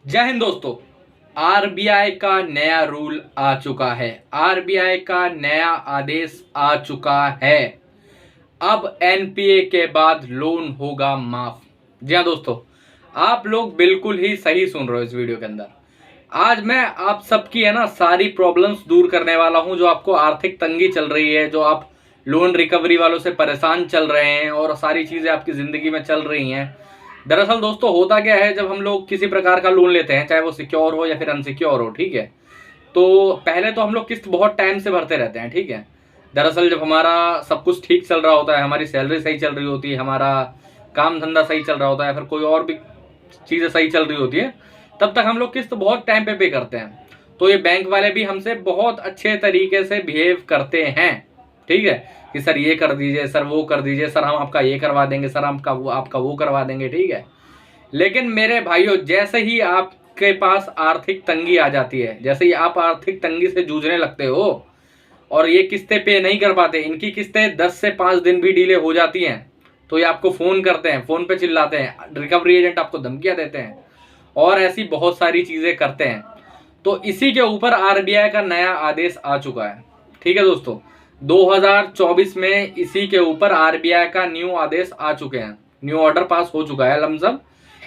जय हिंद दोस्तों। आरबीआई का नया रूल आ चुका है। आरबीआई का नया आदेश आ चुका है। अब एनपीए के बाद लोन होगा माफ। जी हाँ दोस्तों, आप लोग बिल्कुल ही सही सुन रहे हो। इस वीडियो के अंदर आज मैं आप सबकी है ना सारी प्रॉब्लम्स दूर करने वाला हूं। जो आपको आर्थिक तंगी चल रही है, जो आप लोन रिकवरी वालों से परेशान चल रहे हैं और सारी चीजें आपकी जिंदगी में चल रही हैं। दरअसल दोस्तों होता क्या है, जब हम लोग किसी प्रकार का लोन लेते हैं, चाहे वो सिक्योर हो या फिर अनसिक्योर हो, ठीक है, तो पहले तो हम लोग किस्त बहुत टाइम से भरते रहते हैं, ठीक है। दरअसल जब हमारा सब कुछ ठीक चल रहा होता है, हमारी सैलरी सही चल रही होती है, हमारा काम धंधा सही चल रहा होता है, फिर कोई और भी चीजें सही चल रही होती है, तब तक हम लोग किस्त बहुत टाइम पे करते हैं। तो ये बैंक वाले भी हमसे बहुत अच्छे तरीके से बिहेव करते हैं, ठीक है, कि सर ये कर दीजिए, सर वो कर दीजिए, सर हम आपका ये करवा देंगे, सर हम आपका वो करवा देंगे, ठीक है। लेकिन मेरे भाइयों, जैसे ही आपके पास आर्थिक तंगी आ जाती है, जैसे ही आप आर्थिक तंगी से जूझने लगते हो और ये किस्तें पे नहीं कर पाते, इनकी किस्तें 10 से 5 दिन भी डिले हो जाती हैं, तो ये आपको फोन करते हैं, फोन पे चिल्लाते हैं, रिकवरी एजेंट आपको धमकियां देते हैं और ऐसी बहुत सारी चीजें करते हैं। तो इसी के ऊपर आरबीआई का नया आदेश आ चुका है, ठीक है दोस्तों। 2024 में इसी के ऊपर आरबीआई का न्यू आदेश आ चुके हैं, न्यू ऑर्डर पास हो चुका है लमसम।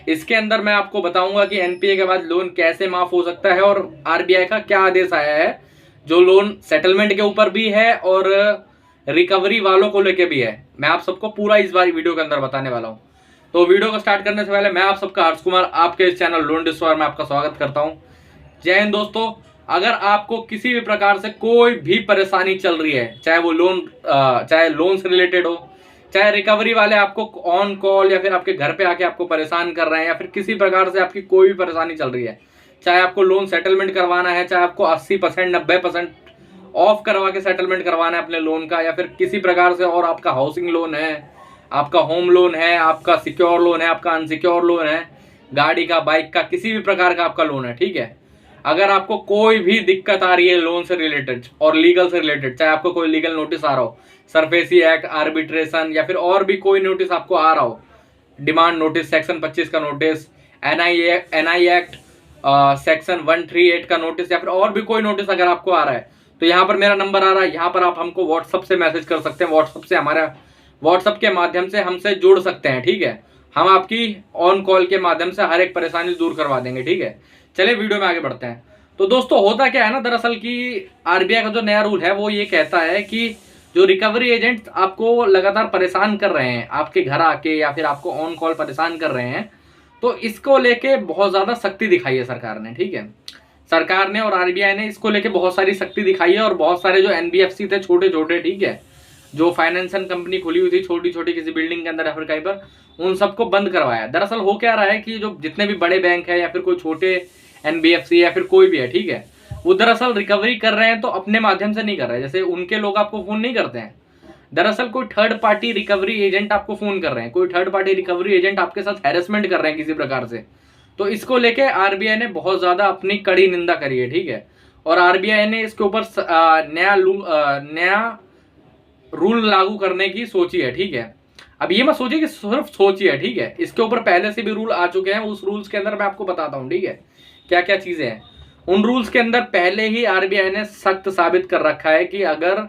इसके अंदर मैं आपको बताऊंगा कि एनपीए के बाद लोन कैसे माफ हो सकता है और आरबीआई का क्या आदेश आया है, जो लोन सेटलमेंट के ऊपर भी है और रिकवरी वालों को लेके भी है। मैं आप सबको पूरा इस बार वीडियो के अंदर बताने वाला हूं। तो वीडियो को स्टार्ट करने से पहले मैं आप सबका हर्ष कुमार आपके इस चैनल लोन डिस्कवर में आपका स्वागत करता हूं। जय हिंद दोस्तों। अगर आपको किसी भी प्रकार से कोई भी परेशानी चल रही है, चाहे वो चाहे लोन से रिलेटेड हो, चाहे रिकवरी वाले आपको ऑन कॉल या फिर आपके घर पे आके आपको परेशान कर रहे हैं, या फिर किसी प्रकार से आपकी कोई भी परेशानी चल रही है, चाहे आपको लोन सेटलमेंट करवाना है, चाहे आपको 80% 90% ऑफ करवा के सेटलमेंट करवाना है अपने लोन का, या फिर किसी प्रकार से और आपका हाउसिंग लोन है, आपका होम लोन है, आपका सिक्योर लोन है, आपका अनसिक्योर लोन है, गाड़ी का, बाइक का, किसी भी प्रकार का आपका लोन है, ठीक है। अगर आपको कोई भी दिक्कत आ रही है लोन से रिलेटेड और लीगल से रिलेटेड, चाहे आपको कोई लीगल नोटिस आ रहा हो, सरफेसी एक्ट, आर्बिट्रेशन, या फिर और भी कोई नोटिस आपको आ रहा हो, डिमांड नोटिस, सेक्शन 25 का नोटिस, एनआई एक्ट सेक्शन 138 का नोटिस, या फिर और भी कोई नोटिस अगर आपको आ रहा है, तो यहाँ पर मेरा नंबर आ रहा है, यहाँ पर आप हमको व्हाट्सअप से मैसेज कर सकते हैं। व्हाट्सअप से हमारा व्हाट्सअप के माध्यम से हमसे जुड़ सकते हैं, ठीक है। हम आपकी ऑन कॉल के माध्यम से हर एक परेशानी दूर करवा देंगे, ठीक है। चलिए वीडियो में आगे बढ़ते हैं। तो दोस्तों होता क्या है ना, दरअसल कि आरबीआई का जो नया रूल है वो ये कहता है कि जो रिकवरी एजेंट आपको लगातार परेशान कर रहे हैं, आपके घर आके या फिर आपको ऑन कॉल परेशान कर रहे हैं, तो इसको लेके बहुत ज्यादा सख्ती दिखाई है सरकार ने, ठीक है। सरकार ने और आरबीआई ने इसको लेके बहुत सारी सख्ती दिखाई है और बहुत सारे जो एनबीएफसी थे छोटे छोटे, ठीक है, जो फाइनेंशियल कंपनी खुली हुई थी छोटी छोटी किसी बिल्डिंग के अंदर या फिर कहीं पर, उन सबको बंद करवाया। दरअसल हो क्या रहा है कि जो जितने भी बड़े बैंक है या फिर कोई छोटे एनबीएफसी या फिर कोई भी है, ठीक है, वो दरअसल रिकवरी कर रहे हैं तो अपने माध्यम से नहीं कर रहे हैं। जैसे उनके लोग आपको फोन नहीं करते हैं, दरअसल कोई थर्ड पार्टी रिकवरी एजेंट आपको फोन कर रहे हैं, कोई थर्ड पार्टी रिकवरी एजेंट आपके साथ हैरेसमेंट कर रहे हैं किसी प्रकार से। तो इसको लेके आरबीआई ने बहुत ज्यादा अपनी कड़ी निंदा करी है, ठीक है। और आरबीआई ने इसके ऊपर नया रूल लागू करने की सोची है, ठीक है। अब ये मत सोचिए कि सिर्फ सोची है, ठीक है, इसके ऊपर पहले से भी रूल आ चुके हैं। उस रूल्स के अंदर मैं आपको बताता हूँ, ठीक है, क्या क्या चीजें हैं। उन रूल्स के अंदर पहले ही आरबीआई ने सख्त साबित कर रखा है कि अगर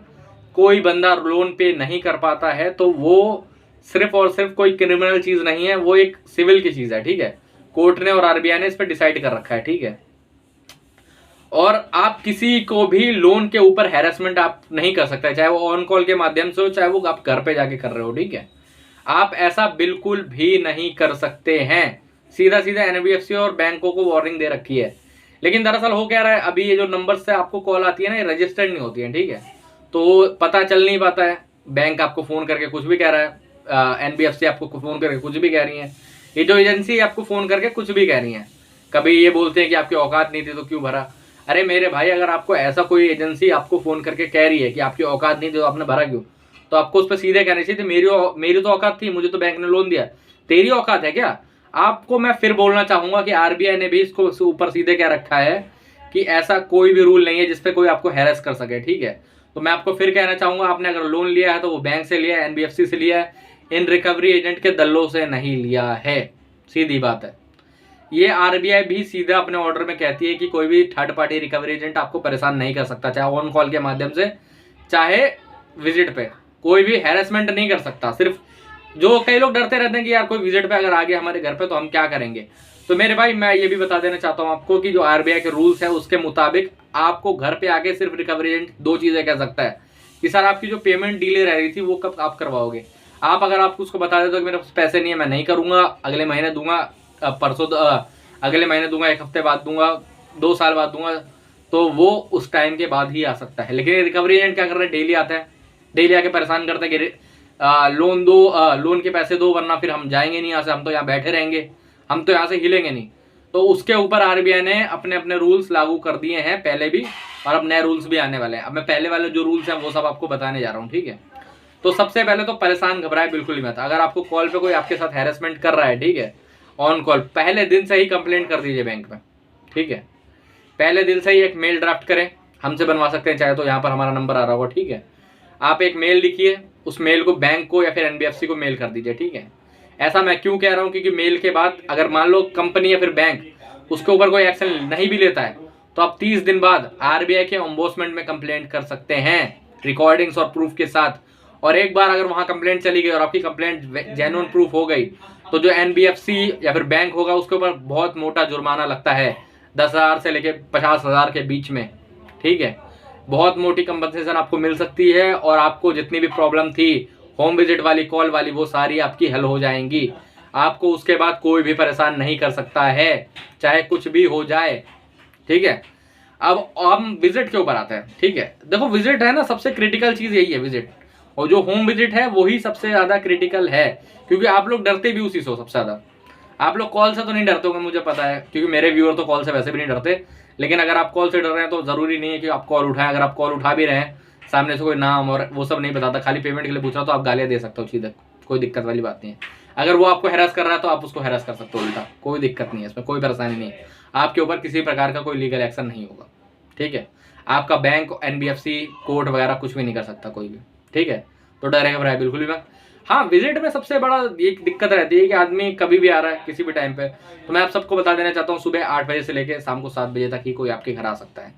कोई बंदा लोन पे नहीं कर पाता है तो वो सिर्फ और सिर्फ कोई क्रिमिनल चीज नहीं है, वो एक सिविल की चीज है, ठीक है। कोर्ट ने और आरबीआई ने इस पर डिसाइड कर रखा है, ठीक है। और आप किसी को भी लोन के ऊपर हैरेसमेंट आप नहीं कर सकते, चाहे वो ऑन कॉल के माध्यम से हो, चाहे वो आप घर पे जाके कर रहे हो, ठीक है। आप ऐसा बिल्कुल भी नहीं कर सकते हैं। सीधा सीधा एनबीएफसी और बैंकों को वार्निंग दे रखी है। लेकिन दरअसल हो क्या रहा है, अभी ये जो नंबर से आपको कॉल आती है ना, ये रजिस्टर्ड नहीं होती है, ठीक है, तो पता चल नहीं पाता है। बैंक आपको फोन करके कुछ भी कह रहा है, एनबीएफसी आपको फोन करके कुछ भी कह रही है, ये जो एजेंसी आपको फोन करके कुछ भी कह रही है। कभी ये बोलते हैं कि आपकी औकात नहीं थी तो क्यों भरा। अरे मेरे भाई, अगर आपको ऐसा कोई एजेंसी आपको फोन करके कह रही है कि आपकी औकात नहीं थी तो आपने भरा क्यों, तो आपको उस पर सीधे कहना चाहिए थी मेरी तो औकात थी, मुझे तो बैंक ने लोन दिया, तेरी औकात है क्या। आपको मैं फिर बोलना चाहूंगा कि आरबीआई ने भी इसको ऊपर सीधे क्या रखा है कि ऐसा कोई भी रूल नहीं है जिसपे कोई आपको हैरेस कर सके, ठीक है। तो मैं आपको फिर कहना चाहूंगा, आपने अगर लोन लिया है तो वो बैंक से लिया है, एनबीएफसी से लिया है, इन रिकवरी एजेंट के दल्लों से नहीं लिया है, सीधी बात है। ये आरबीआई भी सीधा अपने ऑर्डर में कहती है कि कोई भी थर्ड पार्टी रिकवरी एजेंट आपको परेशान नहीं कर सकता, चाहे ऑन कॉल के माध्यम से चाहे विजिट पे, कोई भी हैरेसमेंट नहीं कर सकता। सिर्फ जो कई लोग डरते रहते हैं कि यार कोई विजिट पे अगर आ गया हमारे घर पे तो हम क्या करेंगे, तो मेरे भाई मैं ये भी बता देना चाहता हूँ आपको कि जो आरबीआई के रूल्स है उसके मुताबिक आपको घर पे आके सिर्फ रिकवरी एजेंट दो चीजें कह सकता है कि सर आपकी जो पेमेंट डिले रह रही थी वो कब आप करवाओगे। आप अगर आप उसको बता देते हो कि मेरे पास पैसे नहीं है, मैं नहीं करूंगा, अगले महीने दूंगा, परसों अगले महीने दूंगा, एक हफ्ते बाद दूंगा, 2 साल बाद दूंगा, तो वो उस टाइम के बाद ही आ सकता है। लेकिन रिकवरी एजेंट क्या कर रहा है, डेली आता है, डेली आके परेशान करता है कि लोन दो, लोन के पैसे दो, वरना फिर हम जाएंगे नहीं यहाँ से, हम तो यहाँ बैठे रहेंगे, हम तो यहाँ से हिलेंगे नहीं। तो उसके ऊपर आरबीआई ने अपने अपने रूल्स लागू कर दिए हैं पहले भी, और अब नए रूल्स भी आने वाले हैं। अब मैं पहले वाले जो रूल्स हैं वो सब आपको बताने जा रहा हूँ, ठीक है। तो सबसे पहले तो परेशान घबराए बिल्कुल ही मत। अगर आपको कॉल पे कोई आपके साथ हैरेसमेंट कर रहा है, ठीक है, ऑन कॉल, पहले दिन से ही कंप्लेंट कर दीजिए बैंक में, ठीक है। पहले दिन से ही एक मेल ड्राफ्ट करें, हमसे बनवा सकते हैं चाहे तो, यहाँ पर हमारा नंबर आ रहा होगा, ठीक है। आप एक मेल लिखिए, उस मेल को बैंक को या फिर एनबीएफसी को मेल कर दीजिए, ठीक है। ऐसा मैं क्यों कह रहा हूँ, क्योंकि मेल के बाद अगर मान लो कंपनी या फिर बैंक उसके ऊपर कोई एक्शन नहीं भी लेता है तो आप 30 दिन बाद आरबीआई के ओम्बुड्समैन में कंप्लेंट कर सकते हैं रिकॉर्डिंग्स और प्रूफ के साथ। और एक बार अगर वहां कंप्लेंट चली गई और आपकी कंप्लेंट जेन्युइन प्रूफ हो गई तो जो एनबीएफसी या फिर बैंक होगा उसके ऊपर बहुत मोटा जुर्माना लगता है, 10,000 से लेके 50,000 के बीच में, ठीक है। बहुत मोटी कंपनसेशन आपको मिल सकती है और आपको जितनी भी प्रॉब्लम थी होम विजिट वाली, कॉल वाली, वो सारी आपकी हल हो जाएंगी। आपको उसके बाद कोई भी परेशान नहीं कर सकता है, चाहे कुछ भी हो जाए, ठीक है। अब हम विजिट के ऊपर आते हैं, ठीक है। देखो विजिट है ना, सबसे क्रिटिकल चीज यही है विजिट, और जो होम विजिट है वही सबसे ज्यादा क्रिटिकल है, क्योंकि आप लोग डरते भी उसी से हो सबसे ज्यादा। आप लोग कॉल से तो नहीं डरते होंगे मुझे पता है, क्योंकि मेरे व्यूअर तो कॉल से वैसे भी नहीं डरते। लेकिन अगर आप कॉल से डर रहे हैं तो जरूरी नहीं है कि आप कॉल उठाएं। अगर आप कॉल उठा भी रहे हैं, सामने से कोई नाम और वो सब नहीं बताता, खाली पेमेंट के लिए पूछ रहा तो आप गालियां दे सकते हो सीधे, कोई दिक्कत वाली बात नहीं है। अगर वो आपको हैरास कर रहा है तो आप उसको हैरास कर सकते हो उल्टा, कोई दिक्कत नहीं है, इसमें कोई परेशानी नहीं है। आपके ऊपर किसी प्रकार का कोई लीगल एक्शन नहीं होगा, ठीक है। आपका बैंक, एनबीएफसी, कोर्ट वगैरह कुछ भी नहीं कर सकता कोई भी, ठीक है। तो डरे घबराए बिल्कुल भी मत। हाँ, विजिट में सबसे बड़ा एक दिक्कत रहती है कि आदमी कभी भी आ रहा है किसी भी टाइम पे। तो मैं आप सबको बता देना चाहता हूँ, सुबह 8 बजे से लेकर शाम को 7 बजे तक ही कोई आपके घर आ सकता है।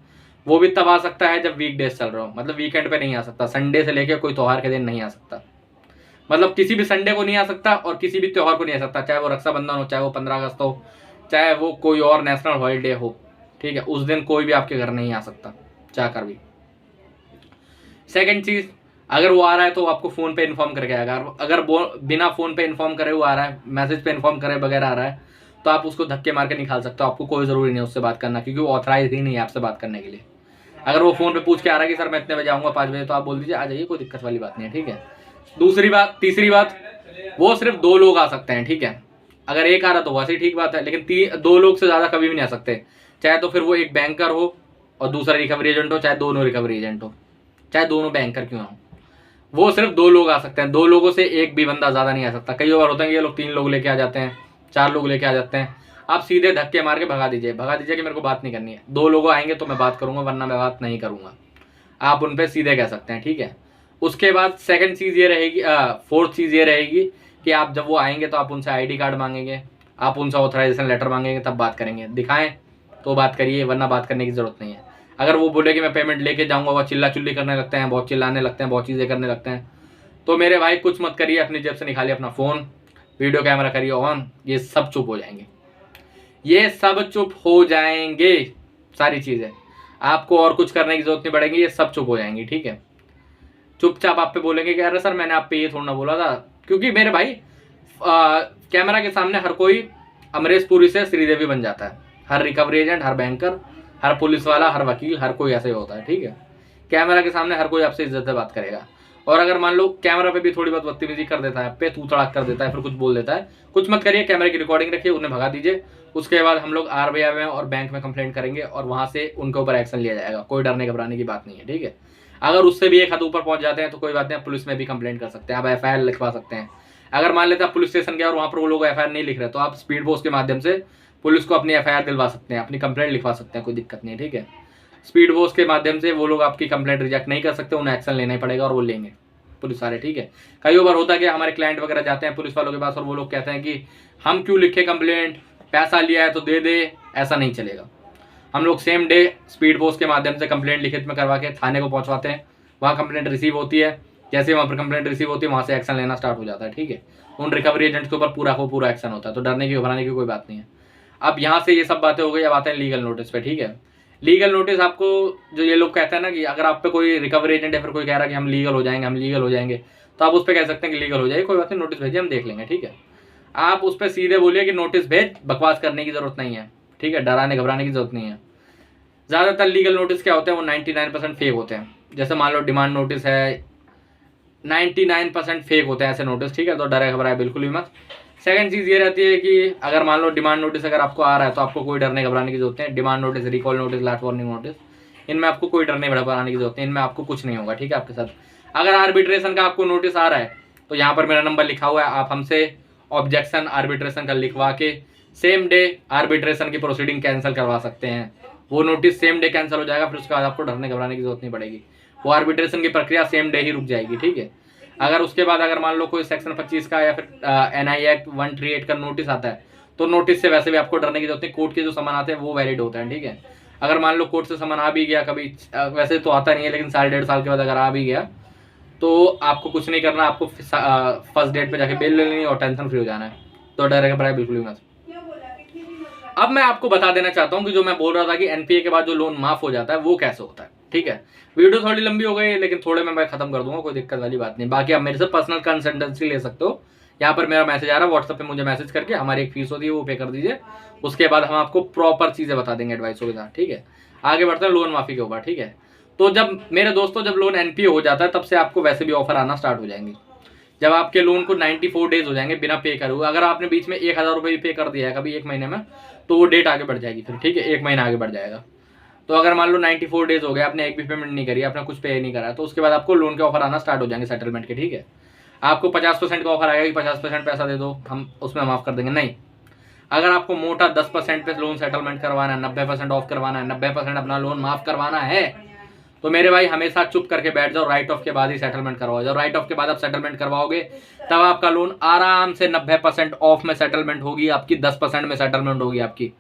वो भी तब आ सकता है जब वीकडेज चल रहा हो, मतलब वीकेंड पे नहीं आ सकता, संडे से लेकर कोई त्योहार के दिन नहीं आ सकता। मतलब किसी भी संडे को नहीं आ सकता और किसी भी त्योहार को नहीं आ सकता, चाहे वो रक्षाबंधन हो, चाहे वो 15 अगस्त हो, चाहे वो कोई और नेशनल हॉलीडे हो, ठीक है। उस दिन कोई भी आपके घर नहीं आ सकता चाहकर भी। सेकंड चीज, अगर वो आ रहा है तो आपको फोन पे इन्फॉर्म करके आएगा। अगर वो बिना फोन पे इन्फॉर्म करे वो आ रहा है, मैसेज पे इन्फॉर्म करे बगैर आ रहा है, तो आप उसको धक्के मार के निकाल सकते हो। आपको कोई जरूरी नहीं है उससे बात करना, क्योंकि वो ऑथराइज ही नहीं है आपसे बात करने के लिए। अगर वो फोन पे पूछ के आ रहा है कि सर मैं इतने बजे आऊंगा 5 बजे, तो आप बोल दीजिए आ जाइए, कोई दिक्कत वाली बात नहीं है, ठीक है। दूसरी बात, तीसरी बात, वो सिर्फ 2 लोग आ सकते हैं, ठीक है। अगर एक आ रहा तो वैसे ही ठीक बात है, लेकिन 2 लोग से ज्यादा कभी भी नहीं आ सकते। चाहे तो फिर वो एक बैंकर हो और दूसरा रिकवरी एजेंट हो, चाहे दोनों रिकवरी एजेंट हो, चाहे दोनों बैंकर क्यों हो, वो सिर्फ 2 लोग आ सकते हैं। 2 लोगों से एक भी बंदा ज्यादा नहीं आ सकता। कई बार होता है कि ये लोग 3 लोग लेके आ जाते हैं, 4 लोग लेके आ जाते हैं। आप सीधे धक्के मार के भगा दीजिए कि मेरे को बात नहीं करनी है। 2 लोग आएंगे तो मैं बात करूंगा, वरना मैं बात नहीं करूंगा। आप उन पर सीधे कह सकते हैं, ठीक है। उसके बाद सेकंड चीज ये रहेगी, फोर्थ चीज ये रहेगी कि आप जब वो आएंगे तो आप उनसे आईडी कार्ड मांगेंगे, आप उनसे ऑथराइजेशन लेटर मांगेंगे, तब बात करेंगे। दिखाएं तो बात करिए, वरना बात करने की जरूरत नहीं है। अगर वो बोले कि मैं पेमेंट लेके जाऊंगा, वो चिल्ला चिल्ली करने लगते हैं, बहुत चिल्लाने लगते हैं, बहुत चीजें करने लगते हैं, तो मेरे भाई कुछ मत करिए, अपनी जेब से निकालिए अपना फोन, वीडियो कैमरा करिए ऑन, ये सब चुप हो जाएंगे, ये सब चुप हो जाएंगे। सारी चीजें आपको और कुछ करने की जरूरत नहीं पड़ेगी, ये सब चुप हो जाएंगी, ठीक है। चुपचाप आप पे बोलेंगे कि अरे सर मैंने आप पे ये थोड़ा ना बोला था, क्योंकि मेरे भाई कैमरा के सामने हर कोई अमरीश पुरी से श्रीदेवी बन जाता है। हर रिकवरी एजेंट, हर बैंकर, हर पुलिस वाला, हर वकील, हर कोई ऐसे ही होता है, ठीक है। कैमरा के सामने हर कोई आपसे इज्जत से बात करेगा। और अगर मान लो कैमरा पे भी थोड़ी बहुत बदतमीजी कर देता है, पे तू तड़ाक कर देता है, फिर कुछ बोल देता है, कुछ मत करिए, कैमरे की रिकॉर्डिंग रखिए, उन्हें भगा दीजिए। उसके बाद हम लोग आरबीआई में और बैंक में कंप्लेंट करेंगे और वहां से उनके ऊपर एक्शन लिया जाएगा। कोई डरने घबराने की बात नहीं है, ठीक है। अगर उससे भी एक हद ऊपर पहुंच जाते हैं तो कोई बात नहीं, पुलिस में भी कंप्लेंट कर सकते हैं, आप एफआईआर लिखवा सकते हैं। अगर मान लेते हैं पुलिस स्टेशन गए और वहां पर वो लोग एफआईआर नहीं लिख रहे, तो आप स्पीड पोस्ट के माध्यम से पुलिस को अपनी एफआईआर दिलवा सकते हैं, अपनी कंप्लेंट लिखवा सकते हैं, कोई दिक्कत नहीं है, ठीक है। स्पीड पोस्ट के माध्यम से वो लोग आपकी कंप्लेंट रिजेक्ट नहीं कर सकते, उन्हें एक्शन लेना ही पड़ेगा और वो लेंगे पुलिस वाले, ठीक है। कई बार होता है कि हमारे क्लाइंट वगैरह जाते हैं पुलिस वालों के पास और वो लोग कहते हैं कि हम क्यों लिखे कंप्लेंट, पैसा लिया है तो दे दे, ऐसा नहीं चलेगा। हम लोग सेम डे स्पीड पोस्ट के माध्यम से कंप्लेंट लिखित में करवा के थाने को पहुंचवाते हैं। वहाँ कंप्लेंट रिसीव होती है, जैसे वहाँ पर कंप्लेंट रिसीव होती है वहाँ से एक्शन लेना स्टार्ट हो जाता है। ठीक है, उन रिकवरी एजेंट्स के ऊपर पूरा एक्शन होता है, तो डरने की घबराने की कोई बात नहीं है। अब यहाँ से ये सब बातें हो गई, अब आते हैं लीगल नोटिस पे। ठीक है, लीगल नोटिस आपको, जो ये लोग कहते हैं ना कि अगर आप पे कोई रिकवरी एजेंट या फिर कोई कह रहा है कि हम लीगल हो जाएंगे, तो आप उस पर कह सकते हैं कि लीगल हो जाएगी, कोई बात नहीं, नोटिस भेजिए, हम देख लेंगे। ठीक है, आप उस पर सीधे बोलिए कि नोटिस भेज, बकवास करने की जरूरत नहीं है। ठीक है, डराने घबराने की जरूरत नहीं है। ज़्यादातर लीगल नोटिस क्या होते हैं, वो 99% फेक होते हैं। जैसे मान लो डिमांड नोटिस है, 99% फेक होते हैं ऐसे नोटिस। ठीक है, तो डरे घबराए बिल्कुल भी मत। सेकंड चीज़ ये रहती है कि अगर मान लो डिमांड नोटिस अगर आपको आ रहा है तो आपको कोई डरने घबराने की जरूरत नहीं है। Demand notice, recall notice, last warning notice, इनमें आपको कोई डरने घबराने की जरूरत नहीं, इनमें आपको कुछ नहीं होगा। ठीक है, आपके साथ अगर आर्बिट्रेशन का आपको नोटिस आ रहा है तो यहाँ पर मेरा नंबर लिखा हुआ है, आप हमसे ऑब्जेक्शन आर्बिट्रेशन का लिखवा के सेम डे आर्बिट्रेशन की प्रोसीडिंग कैंसिल करवा सकते हैं। वो नोटिस सेम डे कैंसिल हो जाएगा, फिर उसके बाद आपको डरने घबराने की जरूरत नहीं पड़ेगी। वो आर्बिट्रेशन की प्रक्रिया सेम डे ही रुक जाएगी। ठीक है, अगर उसके बाद अगर मान लो कोई सेक्शन 25 का या फिर NI एक्ट 138 का नोटिस आता है तो नोटिस से वैसे भी आपको डरने की जरूरत नहीं, कोर्ट के जो सामान आते हैं वो वैलिड होता है। ठीक है, अगर मान लो कोर्ट से सामान आ भी गया कभी, वैसे तो आता नहीं है लेकिन 1.5 साल के बाद अगर आ भी गया तो आपको कुछ नहीं करना, आपको फर्स्ट डेट पे जाके बेल ले लेनी और टेंशन फ्री हो जाना है। तो डर घबराए बिल्कुल भी मत। अब मैं आपको बता देना चाहता हूँ कि जो मैं बोल रहा था कि NPA के बाद जो लोन माफ हो जाता है वो कैसे होता है। ठीक है, वीडियो थोड़ी लंबी हो गई लेकिन थोड़े में मैं खत्म कर दूंगा, कोई दिक्कत वाली बात नहीं। बाकी आप मेरे से पर्सनल कंसल्टेंसी ले सकते हो। यहाँ पर मेरा मैसेज आ रहा है, व्हाट्सएप पे मुझे मैसेज करके हमारी एक फीस होती है वो पे कर दीजिए, उसके बाद हम आपको प्रॉपर चीजें बता देंगे एडवाइसों के साथ। ठीक है, आगे बढ़ते हैं लोन माफी के ऊपर। ठीक है, तो जब मेरे दोस्तों जब लोन NPA हो जाता है तब से आपको वैसे भी ऑफर आना स्टार्ट हो जाएंगे। जब आपके लोन को 94 डेज हो जाएंगे बिना पे करे हुए, अगर आपने बीच में 1000 रुपये भी पे कर दिया है कभी एक महीने में, तो वो डेट आगे बढ़ जाएगी फिर। ठीक है, एक महीना आगे बढ़ जाएगा। तो अगर मान लो 94 डेज हो गए, आपने एक भी पेमेंट नहीं करी, आपने कुछ पे नहीं करा, तो उसके बाद आपको लोन के ऑफर आना स्टार्ट हो जाएंगे सेटलमेंट के। ठीक है, आपको 50% का ऑफर आएगा कि 50% पैसा दे दो, हम उसमें माफ कर देंगे। नहीं, अगर आपको मोटा 10% पे लोन सेटलमेंट करवाना है, 90% ऑफ करवाना है, 90% अपना लोन माफ करवाना है, तो मेरे भाई हमेशा चुप करके बैठ जाओ, राइट ऑफ के बाद ही सेटलमेंट करवाओ। जब राइट ऑफ के बाद आप सेटलमेंट करवाओगे तब आपका लोन आराम से 90% ऑफ में सेटलमेंट होगी, आपकी 10% में सेटलमेंट होगी आपकी।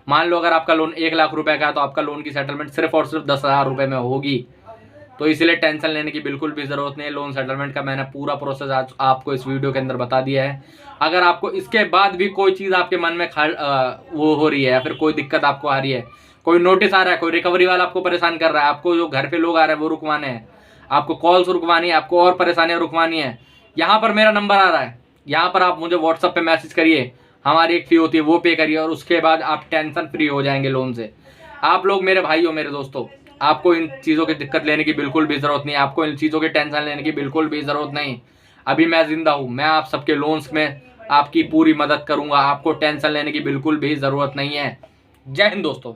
मान लो अगर आपका लोन 1 लाख रुपए का है तो आपका लोन की सेटलमेंट सिर्फ और सिर्फ 10,000 रुपए में होगी। तो इसलिए टेंशन लेने की बिल्कुल भी जरूरत नहीं है। लोन सेटलमेंट का मैंने पूरा प्रोसेस आज आपको इस वीडियो के अंदर बता दिया है। अगर आपको इसके बाद भी कोई चीज़ आपके मन में वो हो रही है या फिर कोई दिक्कत आपको आ रही है, कोई नोटिस आ रहा है, कोई रिकवरी वाला आपको परेशान कर रहा है, आपको जो घर पे लोग आ रहे हैं वो रुकवाने हैं, आपको कॉल्स रुकवानी है, आपको और परेशानियां रुकवानी है, यहाँ पर मेरा नंबर आ रहा है, यहाँ पर आप मुझे व्हाट्सएप पे मैसेज करिए, हमारी एक फी होती है वो पे करिए और उसके बाद आप टेंशन फ्री हो जाएंगे लोन से। आप लोग मेरे भाई हो, मेरे दोस्तों, आपको इन चीज़ों की दिक्कत लेने की बिल्कुल भी ज़रूरत नहीं, आपको इन चीज़ों की टेंशन लेने की बिल्कुल भी ज़रूरत नहीं। अभी मैं जिंदा हूँ, मैं आप सबके लोन्स में आपकी पूरी मदद करूँगा, आपको टेंशन लेने की बिल्कुल भी ज़रूरत नहीं है। जय हिंद दोस्तों।